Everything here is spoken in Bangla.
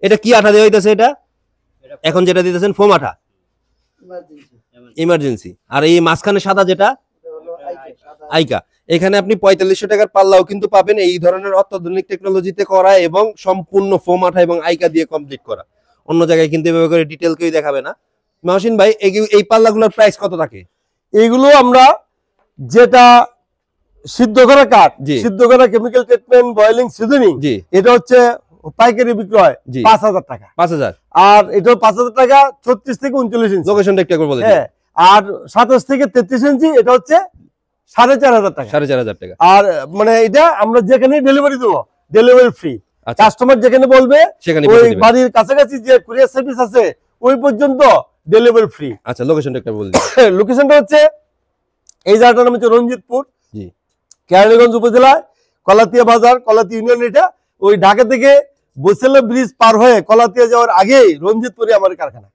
এটা কি আঠা দেওয়া হইতেছে? এটা এখন যেটা দিতেছেন ফোম আঠা, ইমার্জেন্সি। আর এই মাঝখানে সাদা যেটা আইকা, এখানে আপনি 4500 টাকার পাল্লাও কিন্তু পাবেন এই ধরনের অত্যাধুনিক টেকনোলজিতে করা এবং সম্পূর্ণ ফোম আঠা এবং আইকা দিয়ে কমপ্লিট করা। অন্য জায়গায় কিন্তু এভাবে করে ডিটেল কেউ দেখাবে না। মহসিন ভাই, এই পাল্লাগুলোর প্রাইস কত থাকে? এইগুলো আমরা যেটা সিদ্ধ করা কাঠ, সিদ্ধ করা কেমিক্যাল ট্রিটমেন্ট, বয়েলিং, সিজনিং, এটা হচ্ছে পাইকারি বিক্রয় 5000 টাকা। 5000। আর এটা 5000 টাকা 36 থেকে 39 ইঞ্চি। লোকেশনটা একটু একবার বলে দিন। হ্যাঁ, আর 27 থেকে 33 ইঞ্চি এটা হচ্ছে 4500 টাকা। 4500 টাকা। আর মানে এটা আমরা যেখানে ডেলিভারি দেবো, ডেলিভারি ফ্রি। কাস্টমার যেখানে বলবে সেখানে, ওই বাড়ির কাছাকাছি যে কুরিয়ার সার্ভিস আছে ওই পর্যন্ত ডেলিভারি ফ্রি। আচ্ছা, লোকেশনটা একটু বলে দিন। লোকেশনটা হচ্ছে এই জায়গাটার নাম হচ্ছে রঞ্জিতপুর, কেরানীগঞ্জ উপজেলায় কলাতিয়া বাজার, কলাতিয়া ইউনিয়ন। এটা ওই ঢাকা থেকে বৈশালী ব্রিজ পার হয়ে কলাতিয়া যাওয়ার আগেই রঞ্জিতপুরে আমার কারখানা।